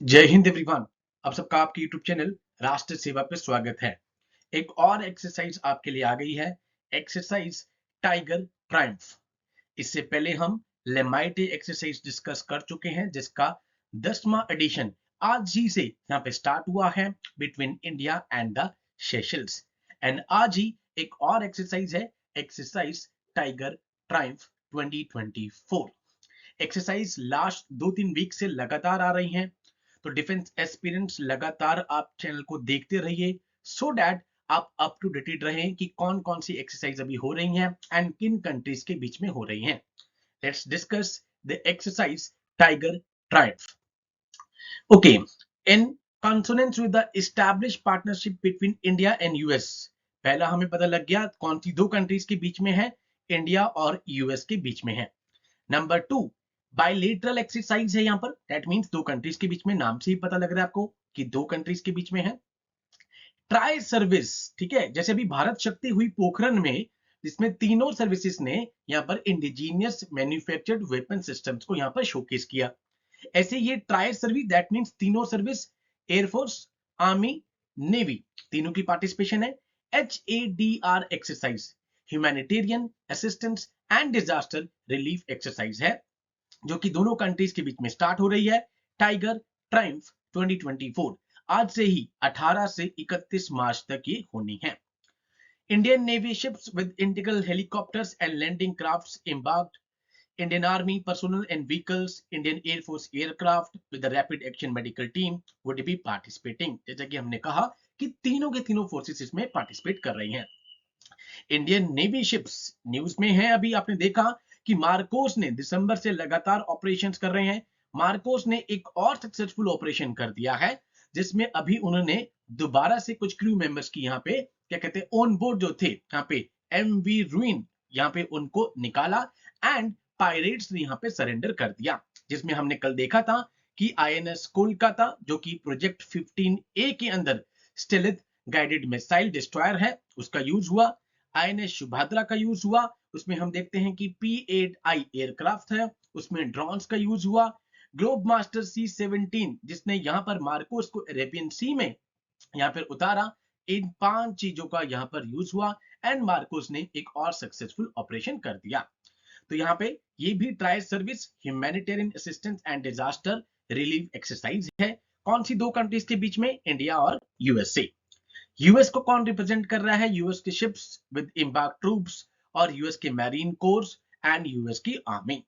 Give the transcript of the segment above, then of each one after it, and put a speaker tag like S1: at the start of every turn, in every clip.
S1: जय हिंद एवरीवन। आप सबका आपके यूट्यूब चैनल राष्ट्र सेवा पे स्वागत है। एक और एक्सरसाइज आपके लिए आ गई है, एक्सरसाइज टाइगर ट्रायम्फ। इससे पहले हम लेमाइटे एक्सरसाइज डिस्कस कर चुके हैं, जिसका 10वां एडिशन आज ही से यहाँ पे स्टार्ट हुआ है between India and the Seychelles. And आज ही एक और एक्सरसाइज है, exercise Tiger Triumph 2024। Exercise last 2-3 week से लगातार आ रही हैं, तो डिफेंस एस्पिरेंट्स लगातार आप चैनल को देखते रहिए सो दैट आप अप टू डेटेड रहें कि कौन कौन सी एक्सरसाइज अभी हो रही हैं एंड किन कंट्रीज के बीच में हो रही हैं। Let's discuss the exercise Tiger Triumph. Okay, in consonance with the established partnership between India and US। पहला हमें पता लग गया कौन सी दो कंट्रीज के बीच में है, इंडिया और यूएस के बीच में है। नंबर 2, बायलेटरल एक्सरसाइज है यहाँ पर, दैट मींस दो कंट्रीज के बीच में, नाम से ही पता लग रहा है आपको कि दो कंट्रीज के बीच में है। ट्राई सर्विस, ठीक है, जैसे भी भारत शक्ति हुई पोखरण में, जिसमें तीनों सर्विसेज ने यहाँ पर इंडिजीनियस मैन्युफैक्चर्ड वेपन सिस्टम्स को यहाँ पर शोकेस किया, ऐसे ये ट्राई सर्विस दैट मींस तीनों सर्विस, एयरफोर्स, आर्मी, नेवी, तीनों की पार्टिसिपेशन है। HADR exercise humanitarian assistance and disaster relief exercise है, जो कि दोनों कंट्रीज के बीच में स्टार्ट हो रही है। टाइगर ट्रायम्फ 2024 आज से ही 18 से 31 मार्च तक ये होनी है। Indian Navy ships with integral helicopters and landing crafts embarked, Indian Army personnel and vehicles, Indian Air Force aircraft with the rapid action medical team would be participating। जैसा कि हमने कहा कि तीनों के तीनों फोर्सेस इसमें पार्टिसिपेट कर रही हैं। इंडियन नेवी शिप्स न्यूज में है, अभी आपने देखा कि मार्कोस ने दिसंबर से लगातार ऑपरेशंस कर रहे हैं। मार्कोस ने एक और सक्सेसफुल ऑपरेशन कर दिया है, जिसमें अभी उन्होंने दोबारा से कुछ क्रू मेंबर्स की यहाँ पे क्या कहते हैं ऑन बोर्ड जो थे यहाँ पे MV रूइन, यहाँ पे उनको निकाला एंड पायरेट्स ने यहाँ पे सरेंडर कर दिया, जिसमें हमने कल देखा था कि INS कोलकाता, जो कि प्रोजेक्ट 15A के अंदर स्टेलिथ गाइडेड मिसाइल डिस्ट्रॉयर है, उसका यूज हुआ। INS सुभद्रा का यूज हुआ, उसमें हम देखते हैं कि P8I एयरक्राफ्ट है, उसमें ड्रोन्स का यूज हुआ। ग्लोब मास्टर C-17, जिसने यहाँ पर मार्कोस को अरेबियन सी में यहाँ पर उतारा, इन 5 चीजों का यहाँ पर यूज हुआ एंड मार्कोस ने एक और सक्सेसफुल ऑपरेशन कर दिया। तो यहाँ पे ये भी tri service humanitarian assistance and disaster relief exercise है। कौन सी दो कंट्रीज के बीच में, इंडिया और यूएसए। यूएस को कौन रिप्रेजेंट कर रहा है, यूएस के शिप्स विद एम्बार्क ट्रूप्स और यूएस के मैरीन कोर्स एंड यूएस की आर्मी।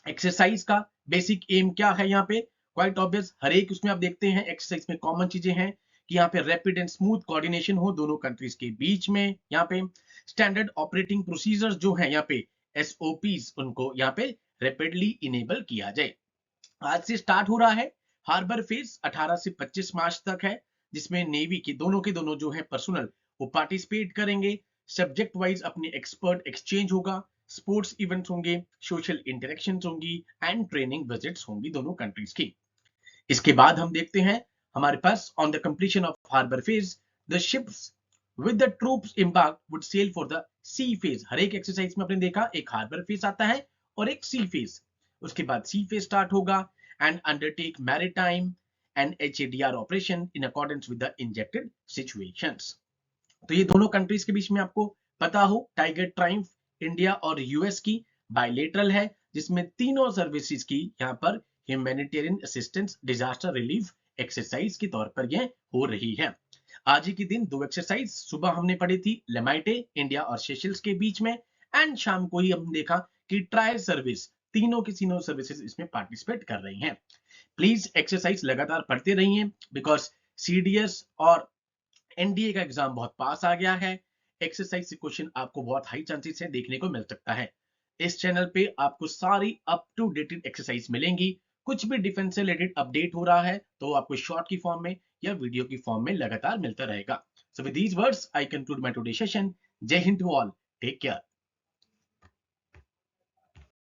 S1: एक्सरसाइज का बेसिक एम क्या है यहाँ पे, क्वाइट ऑब्वियस, हर एक उसमें आप देखते हैं एक्सरसाइज में कॉमन चीजें हैं कि यहाँ पे रैपिड एंड स्मूथ कोऑर्डिनेशन हो दोनों कंट्रीज के बीच में। यहाँ पे स्टैंडर्ड ऑपरेटिंग प्रोसीजर्स जो है यहाँ पे SOPs, उनको यहाँ पे रैपिडली इनेबल किया जाए। आज से स्टार्ट हो रहा है हार्बर फेज, 18 से 25 मार्च तक है, जिसमें नेवी के दोनों जो है पर्सनल वो पार्टिसिपेट करेंगे। सब्जेक्ट वाइज अपने एक्सपर्ट एक्सचेंज होगा, स्पोर्ट्स इवेंट्स होंगे, सोशल इंटरेक्शंस होंगी एंड ट्रेनिंग विजिट्स होंगी दोनों कंट्रीज की। इसके बाद हम देखते हैं हमारे पास on the completion of harbour phase the ships with the troops embarked would sail for the sea phase. हर एक एक्सरसाइज में आपने देखा एक हार्बर फेज आता है और एक सी फेज, उसके बाद सी फेज स्टार्ट होगा and undertake maritime and HADR operation in accordance with the injected situations. तो ये दोनों कंट्रीज के बीच में आपको पता हो, टाइगर ट्रायम्फ इंडिया और यूएस की बायलेटरल है, जिसमें तीनों सर्विसेज की यहाँ पर humanitarian assistance disaster relief exercise के तौर पर यह हो रही है। आज ही के दिन दो एक्सरसाइज सुबह हमने पढ़ी थी लेमाइटे इंडिया और सेशल्स के बीच में, एंड शाम को ही हमने देखा कि ट्राई सर्विस तीनों की तीनों सर्विसेज इसमें पार्टिसिपेट कर रही हैं। प्लीज एक्सरसाइज लगातार पढ़ते रहिए, बिकॉज CDS और NDA का एग्जाम बहुत पास आ गया है। एक्सरसाइज से क्वेश्चन आपको बहुत हाई चांसेस से देखने को मिल सकता है। इस चैनल पे आपको सारी अप टू डेटेड एक्सरसाइज मिलेंगी। कुछ भी डिफेंस से रिलेटेड अपडेट हो रहा है तो आपको शॉर्ट की फॉर्म में या वीडियो की फॉर्म में लगातार मिलता रहेगा। So with these words I conclude my today session. Jai Hind to all, take care.